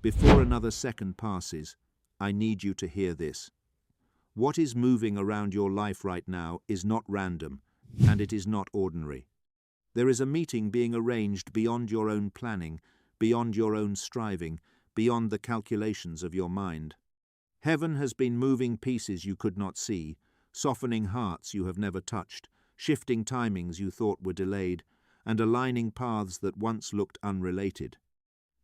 Before another second passes, I need you to hear this. What is moving around your life right now is not random, and it is not ordinary. There is a meeting being arranged beyond your own planning, beyond your own striving, beyond the calculations of your mind. Heaven has been moving pieces you could not see, softening hearts you have never touched, shifting timings you thought were delayed, and aligning paths that once looked unrelated.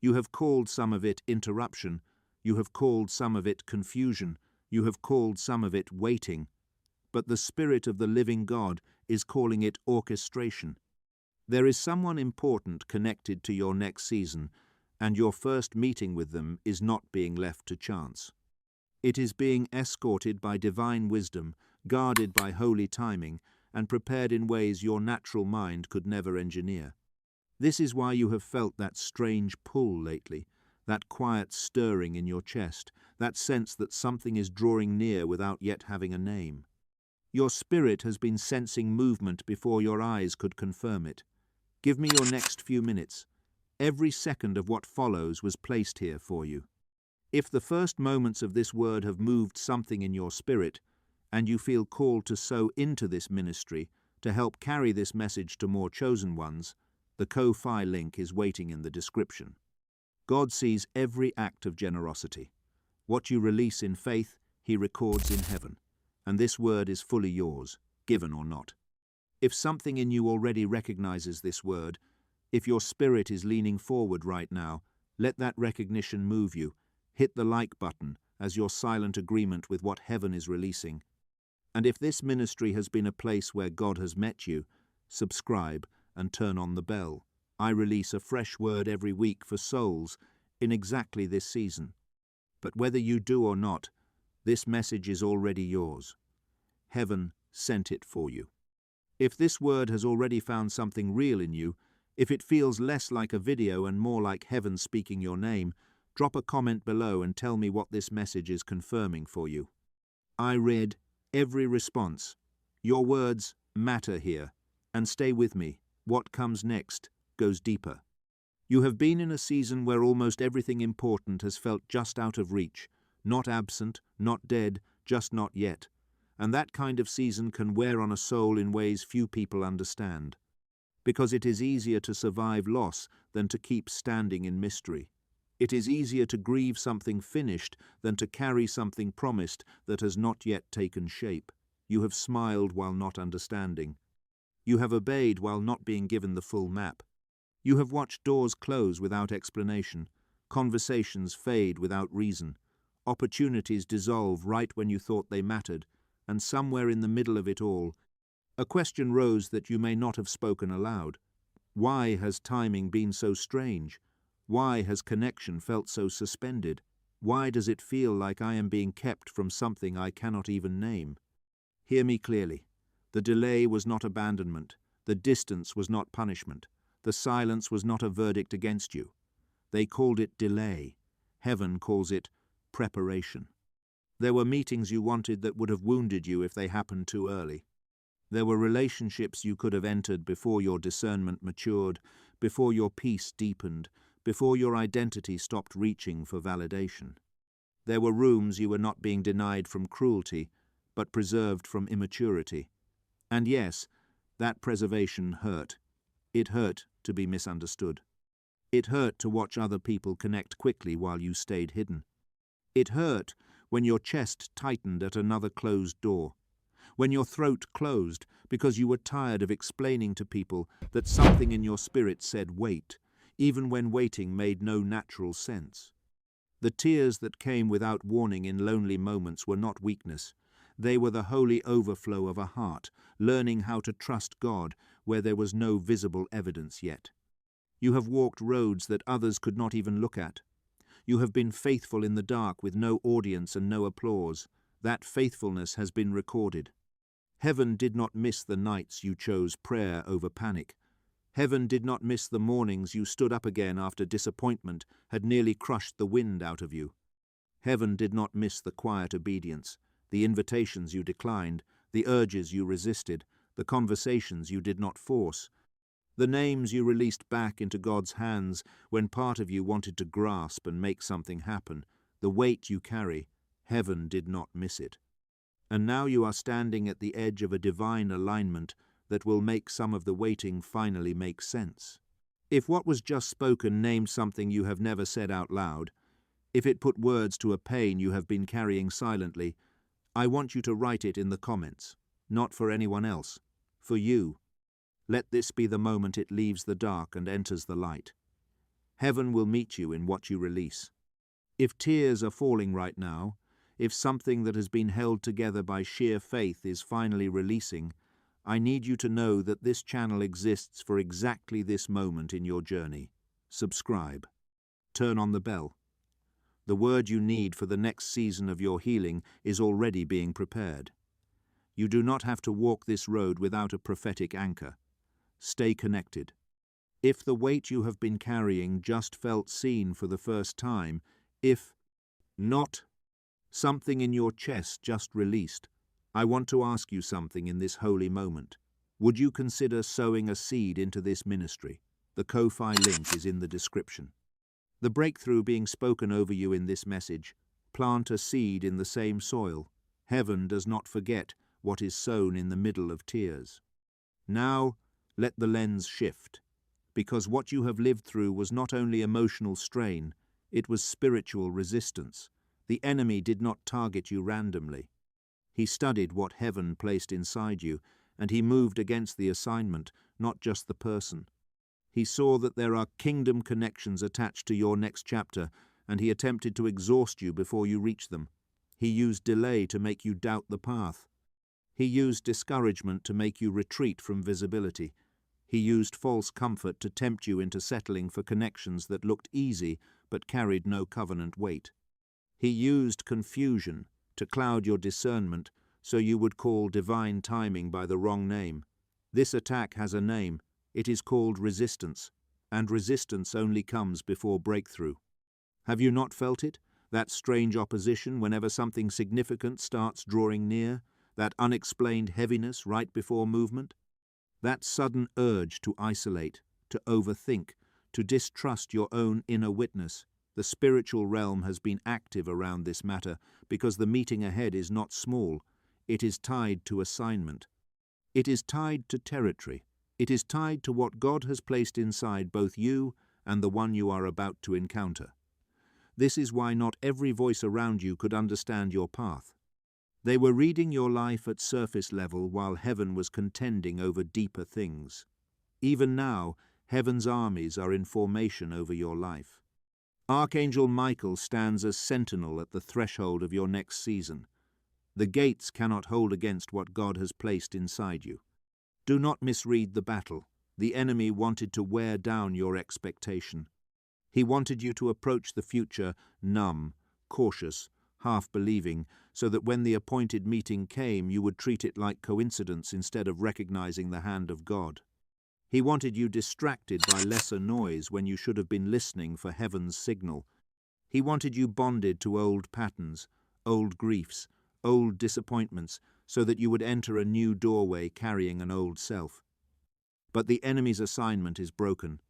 You have called some of it interruption, you have called some of it confusion, you have called some of it waiting, but the Spirit of the living God is calling it orchestration. There is someone important connected to your next season, and your first meeting with them is not being left to chance. It is being escorted by divine wisdom, guarded by holy timing, and prepared in ways your natural mind could never engineer. This is why you have felt that strange pull lately, that quiet stirring in your chest, that sense that something is drawing near without yet having a name. Your spirit has been sensing movement before your eyes could confirm it. Give me your next few minutes. Every second of what follows was placed here for you. If the first moments of this word have moved something in your spirit, and you feel called to sow into this ministry, to help carry this message to more chosen ones, the Ko-Fi link is waiting in the description. God sees every act of generosity. What you release in faith, He records in heaven, and this word is fully yours, given or not. If something in you already recognizes this word, if your spirit is leaning forward right now, let that recognition move you. Hit the like button as your silent agreement with what heaven is releasing. And if this ministry has been a place where God has met you, subscribe and turn on the bell. I release a fresh word every week for souls in exactly this season. But whether you do or not, this message is already yours. Heaven sent it for you. If this word has already found something real in you, if it feels less like a video and more like heaven speaking your name, drop a comment below and tell me what this message is confirming for you. I read every response. Your words matter here. And stay with me. What comes next goes deeper. You have been in a season where almost everything important has felt just out of reach, not absent, not dead, just not yet. And that kind of season can wear on a soul in ways few people understand. Because it is easier to survive loss than to keep standing in mystery. It is easier to grieve something finished than to carry something promised that has not yet taken shape. You have smiled while not understanding. You have obeyed while not being given the full map. You have watched doors close without explanation, conversations fade without reason, opportunities dissolve right when you thought they mattered, and somewhere in the middle of it all, a question rose that you may not have spoken aloud. Why has timing been so strange? Why has connection felt so suspended? Why does it feel like I am being kept from something I cannot even name? Hear me clearly. The delay was not abandonment. The distance was not punishment. The silence was not a verdict against you. They called it delay. Heaven calls it preparation. There were meetings you wanted that would have wounded you if they happened too early. There were relationships you could have entered before your discernment matured, before your peace deepened, before your identity stopped reaching for validation. There were rooms you were not being denied from cruelty, but preserved from immaturity. And yes, that preservation hurt. It hurt to be misunderstood. It hurt to watch other people connect quickly while you stayed hidden. It hurt when your chest tightened at another closed door, when your throat closed because you were tired of explaining to people that something in your spirit said wait, even when waiting made no natural sense. The tears that came without warning in lonely moments were not weakness. They were the holy overflow of a heart, learning how to trust God where there was no visible evidence yet. You have walked roads that others could not even look at. You have been faithful in the dark with no audience and no applause. That faithfulness has been recorded. Heaven did not miss the nights you chose prayer over panic. Heaven did not miss the mornings you stood up again after disappointment had nearly crushed the wind out of you. Heaven did not miss the quiet obedience, the invitations you declined, the urges you resisted, the conversations you did not force. The names you released back into God's hands when part of you wanted to grasp and make something happen, the weight you carry, heaven did not miss it. And now you are standing at the edge of a divine alignment that will make some of the waiting finally make sense. If what was just spoken named something you have never said out loud, if it put words to a pain you have been carrying silently, I want you to write it in the comments, not for anyone else, for you. Let this be the moment it leaves the dark and enters the light. Heaven will meet you in what you release. If tears are falling right now, if something that has been held together by sheer faith is finally releasing, I need you to know that this channel exists for exactly this moment in your journey. Subscribe. Turn on the bell. The word you need for the next season of your healing is already being prepared. You do not have to walk this road without a prophetic anchor. Stay connected. If the weight you have been carrying just felt seen for the first time, if not something in your chest just released, I want to ask you something in this holy moment. Would you consider sowing a seed into this ministry? The Ko-fi link is in the description. The breakthrough being spoken over you in this message, plant a seed in the same soil. Heaven does not forget what is sown in the middle of tears. Now, let the lens shift, because what you have lived through was not only emotional strain, it was spiritual resistance. The enemy did not target you randomly. He studied what heaven placed inside you, and he moved against the assignment, not just the person. He saw that there are kingdom connections attached to your next chapter, and he attempted to exhaust you before you reach them. He used delay to make you doubt the path. He used discouragement to make you retreat from visibility. He used false comfort to tempt you into settling for connections that looked easy but carried no covenant weight. He used confusion to cloud your discernment so you would call divine timing by the wrong name. This attack has a name. It is called resistance, and resistance only comes before breakthrough. Have you not felt it? That strange opposition whenever something significant starts drawing near? That unexplained heaviness right before movement? That sudden urge to isolate, to overthink, to distrust your own inner witness? The spiritual realm has been active around this matter because the meeting ahead is not small. It is tied to assignment. It is tied to territory. It is tied to what God has placed inside both you and the one you are about to encounter. This is why not every voice around you could understand your path. They were reading your life at surface level while heaven was contending over deeper things. Even now, heaven's armies are in formation over your life. Archangel Michael stands as sentinel at the threshold of your next season. The gates cannot hold against what God has placed inside you. Do not misread the battle. The enemy wanted to wear down your expectation. He wanted you to approach the future numb, cautious, half-believing, so that when the appointed meeting came, you would treat it like coincidence instead of recognizing the hand of God. He wanted you distracted by lesser noise when you should have been listening for heaven's signal. He wanted you bonded to old patterns, old griefs, old disappointments, so that you would enter a new doorway carrying an old self. But the enemy's assignment is broken.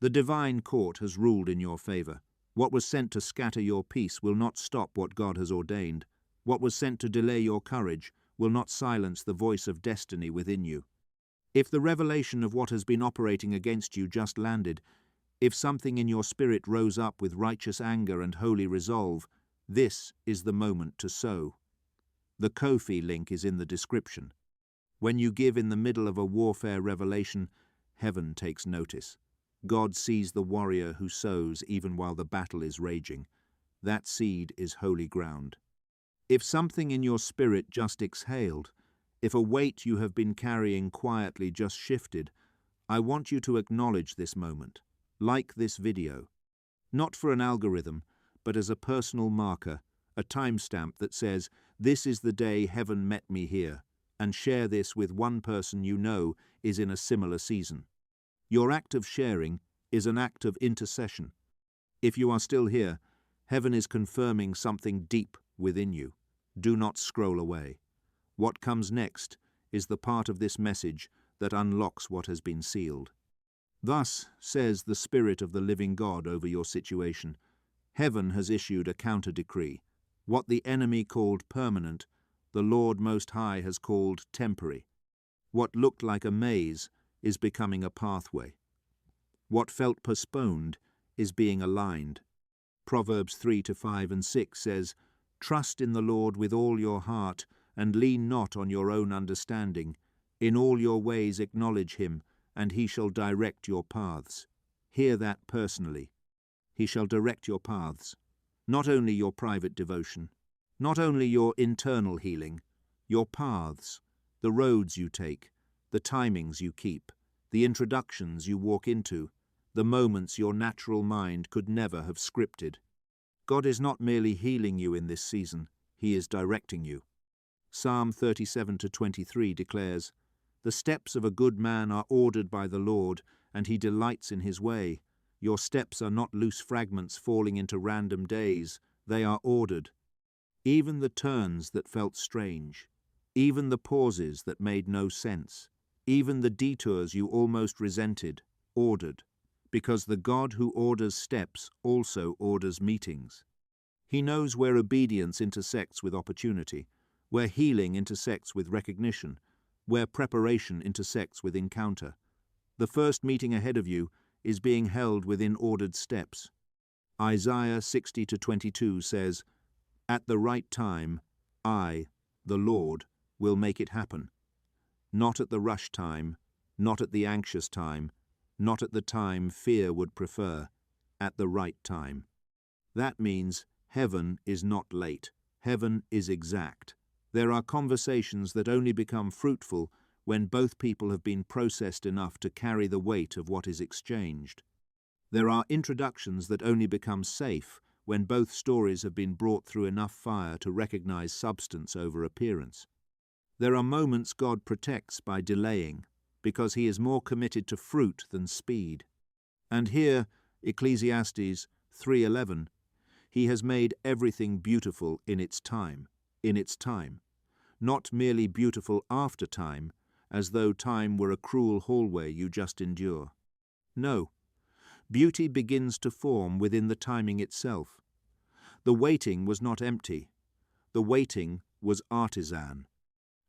The divine court has ruled in your favor. What was sent to scatter your peace will not stop what God has ordained. What was sent to delay your courage will not silence the voice of destiny within you. If the revelation of what has been operating against you just landed, if something in your spirit rose up with righteous anger and holy resolve, this is the moment to sow. The Ko-fi link is in the description. When you give in the middle of a warfare revelation, heaven takes notice. God sees the warrior who sows even while the battle is raging. That seed is holy ground. If something in your spirit just exhaled, if a weight you have been carrying quietly just shifted, I want you to acknowledge this moment. Like this video. Not for an algorithm, but as a personal marker, a timestamp that says, "This is the day heaven met me here," and share this with one person you know is in a similar season. Your act of sharing is an act of intercession. If you are still here, heaven is confirming something deep within you. Do not scroll away. What comes next is the part of this message that unlocks what has been sealed. Thus says the Spirit of the living God over your situation. Heaven has issued a counter-decree. What the enemy called permanent, the Lord Most High has called temporary. What looked like a maze is becoming a pathway. What felt postponed is being aligned. Proverbs 3:5-6 says, "Trust in the Lord with all your heart, and lean not on your own understanding. In all your ways acknowledge him, and he shall direct your paths." Hear that personally. He shall direct your paths. Not only your private devotion, not only your internal healing, your paths, the roads you take, the timings you keep, the introductions you walk into, the moments your natural mind could never have scripted. God is not merely healing you in this season, he is directing you. Psalm 37:23 declares, "The steps of a good man are ordered by the Lord, and he delights in his way. Your steps are not loose fragments falling into random days, they are ordered." Even the turns that felt strange, even the pauses that made no sense, even the detours you almost resented, ordered, because the God who orders steps also orders meetings. He knows where obedience intersects with opportunity, where healing intersects with recognition, where preparation intersects with encounter. The first meeting ahead of you is being held within ordered steps. Isaiah 60:22 says, "At the right time, I, the Lord, will make it happen. Not at the rush time, not at the anxious time, not at the time fear would prefer, at the right time." That means heaven is not late. Heaven is exact. There are conversations that only become fruitful when both people have been processed enough to carry the weight of what is exchanged. There are introductions that only become safe when both stories have been brought through enough fire to recognize substance over appearance. There are moments God protects by delaying, because he is more committed to fruit than speed. And here, Ecclesiastes 3:11, he has made everything beautiful in its time, not merely beautiful after time, as though time were a cruel hallway you just endure. No, beauty begins to form within the timing itself. The waiting was not empty. The waiting was artisan.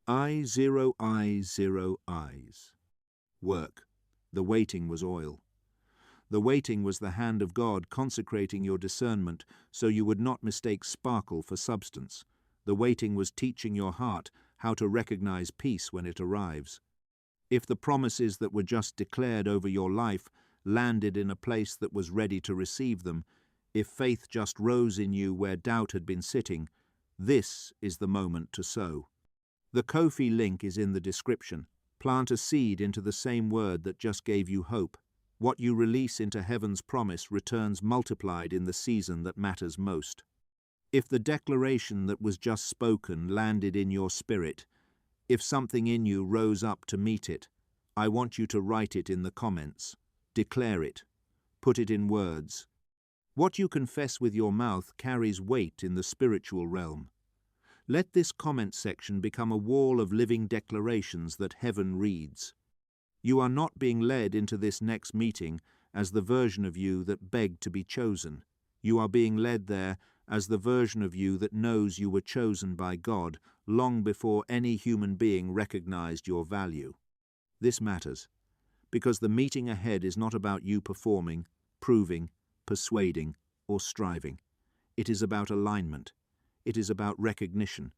I0I0Is. Work. The waiting was oil. The waiting was the hand of God consecrating your discernment so you would not mistake sparkle for substance. The waiting was teaching your heart how to recognize peace when it arrives. If the promises that were just declared over your life landed in a place that was ready to receive them, if faith just rose in you where doubt had been sitting, this is the moment to sow. The Ko-fi link is in the description. Plant a seed into the same word that just gave you hope. What you release into heaven's promise returns multiplied in the season that matters most. If the declaration that was just spoken landed in your spirit, if something in you rose up to meet it, I want you to write it in the comments. Declare it. Put it in words. What you confess with your mouth carries weight in the spiritual realm. Let this comment section become a wall of living declarations that heaven reads. You are not being led into this next meeting as the version of you that begged to be chosen. You are being led there as the version of you that knows you were chosen by God long before any human being recognized your value. This matters, because the meeting ahead is not about you performing, proving, persuading, or striving. It is about alignment. It is about recognition.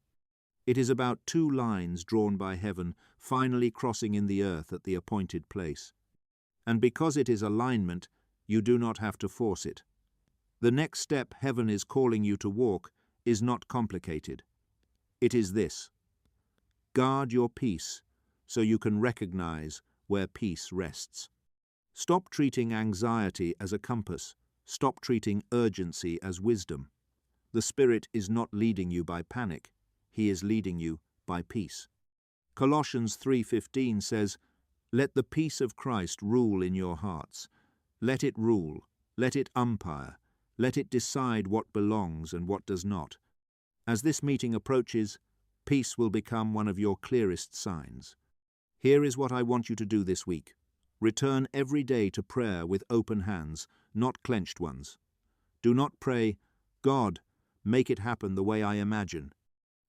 It is about two lines drawn by heaven finally crossing in the earth at the appointed place. And because it is alignment, you do not have to force it. The next step heaven is calling you to walk is not complicated. It is this: guard your peace so you can recognize where peace rests. Stop treating anxiety as a compass. Stop treating urgency as wisdom. The Spirit is not leading you by panic. He is leading you by peace. Colossians 3:15 says, "Let the peace of Christ rule in your hearts. Let it rule. Let it umpire. Let it decide what belongs and what does not." As this meeting approaches, peace will become one of your clearest signs. Here is what I want you to do this week. Return every day to prayer with open hands, not clenched ones. Do not pray, God, make it happen the way I imagine.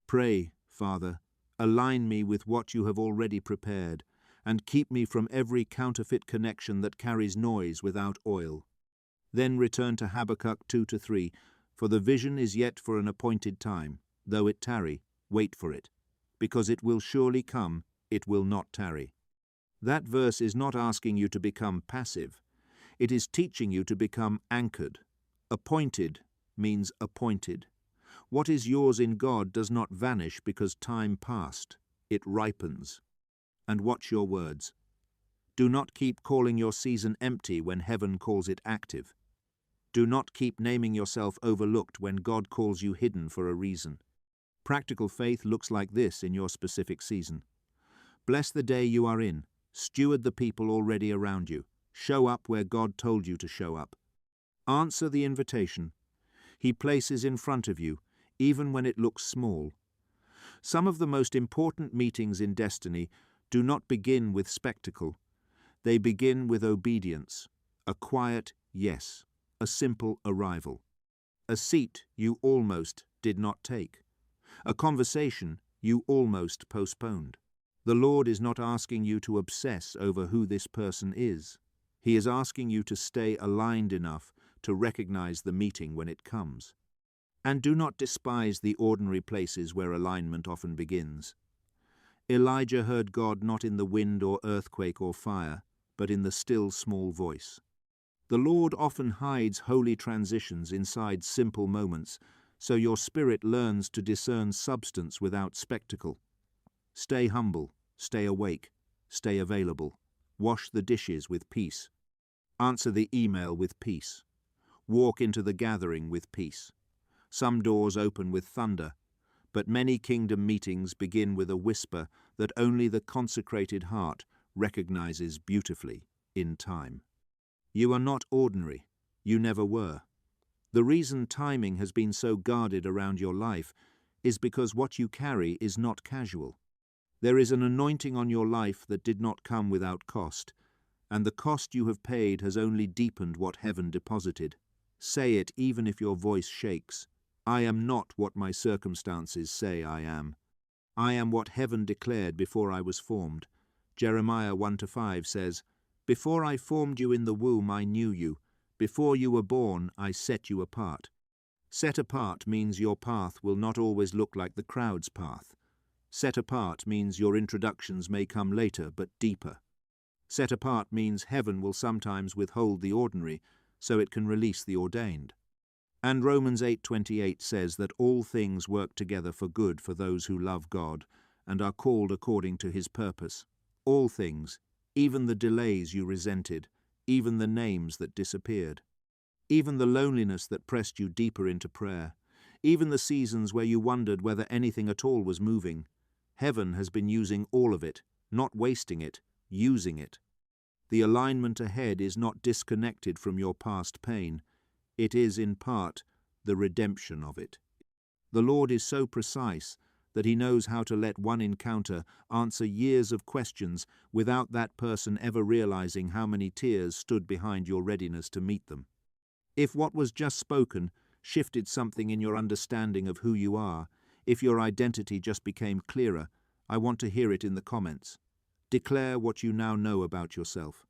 Pray, Father, align me with what you have already prepared, and keep me from every counterfeit connection that carries noise without oil. Then return to Habakkuk 2-3, for the vision is yet for an appointed time. Though it tarry, wait for it, because it will surely come, it will not tarry. That verse is not asking you to become passive. It is teaching you to become anchored. Appointed means appointed. What is yours in God does not vanish because time passed. It ripens. And watch your words. Do not keep calling your season empty when heaven calls it active. Do not keep naming yourself overlooked when God calls you hidden for a reason. Practical faith looks like this in your specific season. Bless the day you are in. Steward the people already around you. Show up where God told you to show up. Answer the invitation He places in front of you, even when it looks small. Some of the most important meetings in destiny do not begin with spectacle. They begin with obedience, a quiet yes, a simple arrival, a seat you almost did not take, a conversation you almost postponed. The Lord is not asking you to obsess over who this person is. He is asking you to stay aligned enough to recognize the meeting when it comes. And do not despise the ordinary places where alignment often begins. Elijah heard God not in the wind or earthquake or fire, but in the still small voice. The Lord often hides holy transitions inside simple moments, so your spirit learns to discern substance without spectacle. Stay humble, stay awake, stay available. Wash the dishes with peace. Answer the email with peace. Walk into the gathering with peace. Some doors open with thunder, but many kingdom meetings begin with a whisper that only the consecrated heart recognizes beautifully in time. You are not ordinary. You never were. The reason timing has been so guarded around your life is because what you carry is not casual. There is an anointing on your life that did not come without cost, and the cost you have paid has only deepened what heaven deposited. Say it even if your voice shakes. I am not what my circumstances say I am. I am what heaven declared before I was formed. Jeremiah 1-5 says, Before I formed you in the womb I knew you. Before you were born I set you apart. Set apart means your path will not always look like the crowd's path. Set apart means your introductions may come later but deeper. Set apart means heaven will sometimes withhold the ordinary so it can release the ordained. And Romans 8:28 says that all things work together for good for those who love God and are called according to his purpose. All things, even the delays you resented, even the names that disappeared, even the loneliness that pressed you deeper into prayer, even the seasons where you wondered whether anything at all was moving. Heaven has been using all of it, not wasting it, using it. The alignment ahead is not disconnected from your past pain. It is, in part, the redemption of it. The Lord is so precise that he knows how to let one encounter answer years of questions without that person ever realizing how many tears stood behind your readiness to meet them. If what was just spoken shifted something in your understanding of who you are, if your identity just became clearer, I want to hear it in the comments. Declare what you now know about yourself.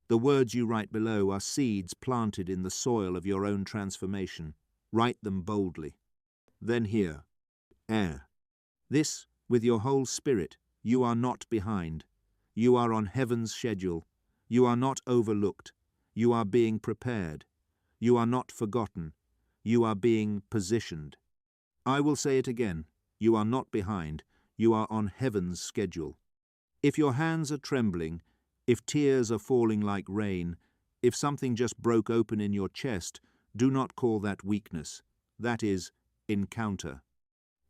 The words you write below are seeds planted in the soil of your own transformation. Write them boldly. Then hear, this with your whole spirit. You are not behind. You are on heaven's schedule. You are not overlooked. You are being prepared. You are not forgotten. You are being positioned. I will say it again. You are not behind. You are on heaven's schedule. If your hands are trembling, if tears are falling like rain, if something just broke open in your chest, do not call that weakness. That is encounter.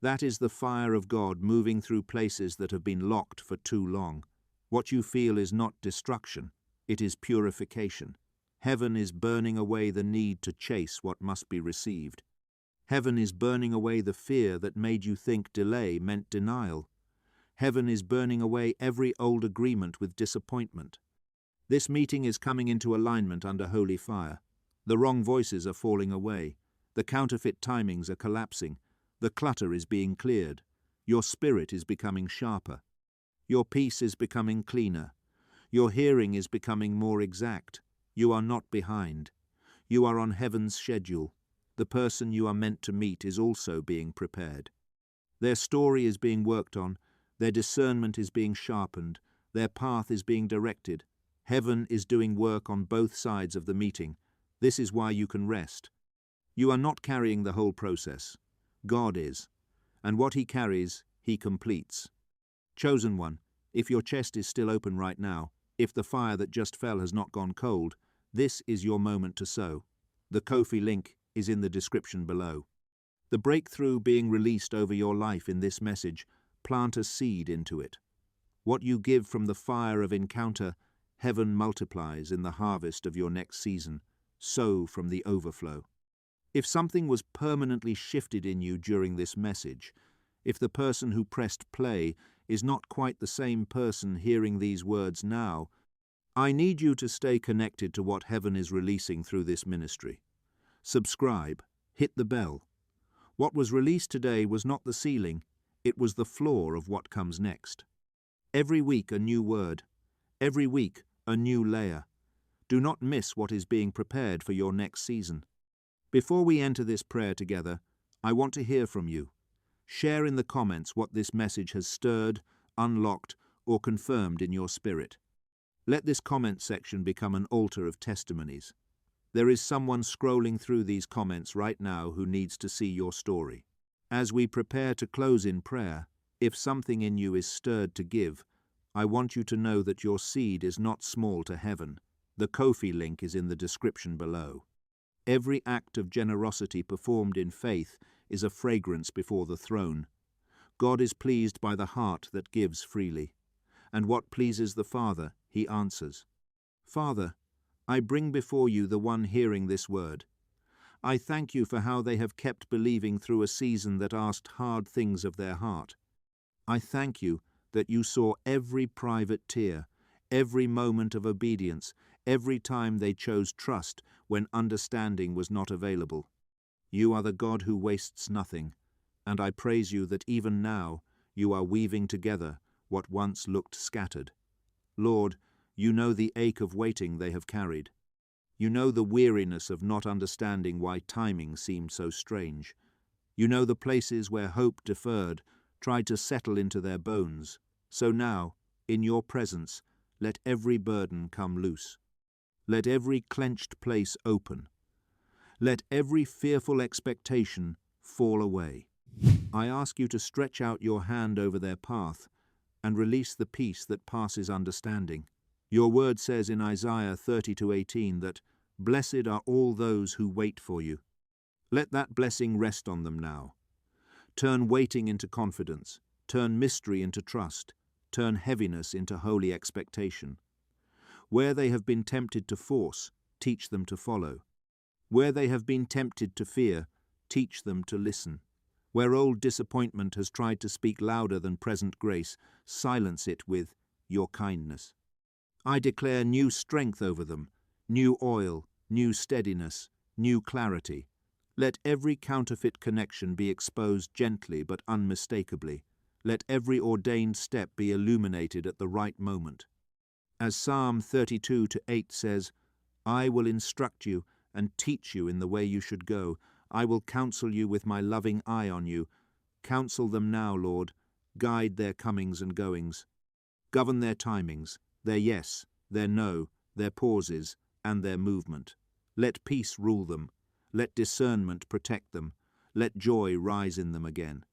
That is the fire of God moving through places that have been locked for too long. What you feel is not destruction. It is purification. Heaven is burning away the need to chase what must be received. Heaven is burning away the fear that made you think delay meant denial. Heaven is burning away every old agreement with disappointment. This meeting is coming into alignment under holy fire. The wrong voices are falling away. The counterfeit timings are collapsing. The clutter is being cleared. Your spirit is becoming sharper. Your peace is becoming cleaner. Your hearing is becoming more exact. You are not behind. You are on heaven's schedule. The person you are meant to meet is also being prepared. Their story is being worked on. Their discernment is being sharpened. Their path is being directed. Heaven is doing work on both sides of the meeting. This is why you can rest. You are not carrying the whole process. God is. And what He carries, He completes. Chosen one, if your chest is still open right now, if the fire that just fell has not gone cold, this is your moment to sow. The Ko-fi link is in the description below. The breakthrough being released over your life in this message, plant a seed into it. What you give from the fire of encounter, heaven multiplies in the harvest of your next season. Sow from the overflow. If something was permanently shifted in you during this message, if the person who pressed play is not quite the same person hearing these words now, I need you to stay connected to what heaven is releasing through this ministry. Subscribe, hit the bell. What was released today was not the ceiling, it was the floor of what comes next. Every week a new word, every week a new layer. Do not miss what is being prepared for your next season. Before we enter this prayer together, I want to hear from you. Share in the comments what this message has stirred, unlocked, or confirmed in your spirit. Let this comment section become an altar of testimonies. There is someone scrolling through these comments right now who needs to see your story. As we prepare to close in prayer, if something in you is stirred to give, I want you to know that your seed is not small to heaven. The Ko-fi link is in the description below. Every act of generosity performed in faith is a fragrance before the throne. God is pleased by the heart that gives freely. And what pleases the Father, He answers. Father, I bring before you the one hearing this word. I thank you for how they have kept believing through a season that asked hard things of their heart. I thank you that you saw every private tear, every moment of obedience, every time they chose trust when understanding was not available. You are the God who wastes nothing, and I praise you that even now you are weaving together what once looked scattered. Lord, you know the ache of waiting they have carried. You know the weariness of not understanding why timing seemed so strange. You know the places where hope deferred tried to settle into their bones. So now, in your presence, let every burden come loose. Let every clenched place open. Let every fearful expectation fall away. I ask you to stretch out your hand over their path and release the peace that passes understanding. Your word says in Isaiah 30:18 that, "Blessed are all those who wait for you." Let that blessing rest on them now. Turn waiting into confidence. Turn mystery into trust. Turn heaviness into holy expectation. Where they have been tempted to force, teach them to follow. Where they have been tempted to fear, teach them to listen. Where old disappointment has tried to speak louder than present grace, silence it with your kindness. I declare new strength over them, new oil, new steadiness, new clarity. Let every counterfeit connection be exposed gently but unmistakably. Let every ordained step be illuminated at the right moment. As Psalm 32:8 says, I will instruct you and teach you in the way you should go. I will counsel you with my loving eye on you. Counsel them now, Lord. Guide their comings and goings. Govern their timings, their yes, their no, their pauses, and their movement. Let peace rule them. Let discernment protect them. Let joy rise in them again.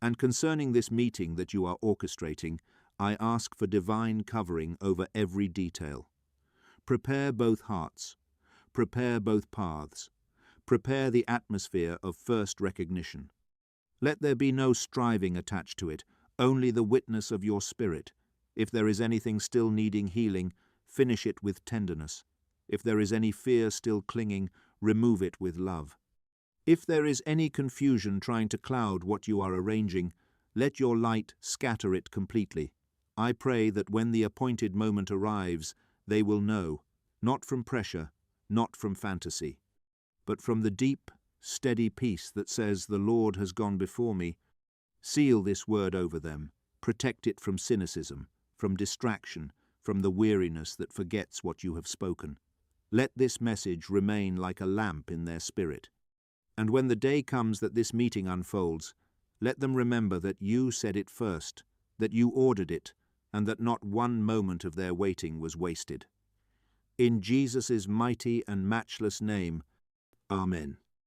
And concerning this meeting that you are orchestrating, I ask for divine covering over every detail. Prepare both hearts. Prepare both paths. Prepare the atmosphere of first recognition. Let there be no striving attached to it, only the witness of your spirit. If there is anything still needing healing, finish it with tenderness. If there is any fear still clinging, remove it with love. If there is any confusion trying to cloud what you are arranging, let your light scatter it completely. I pray that when the appointed moment arrives, They will know, not from pressure, not from fantasy, but from the deep, steady peace that says, "The Lord has gone before me." Seal this word over them. Protect it from cynicism, from distraction, from the weariness that forgets what you have spoken. Let this message remain like a lamp in their spirit. And when the day comes that this meeting unfolds, let them remember that you said it first, that you ordered it, and that not one moment of their waiting was wasted. In Jesus' mighty and matchless name, Amen.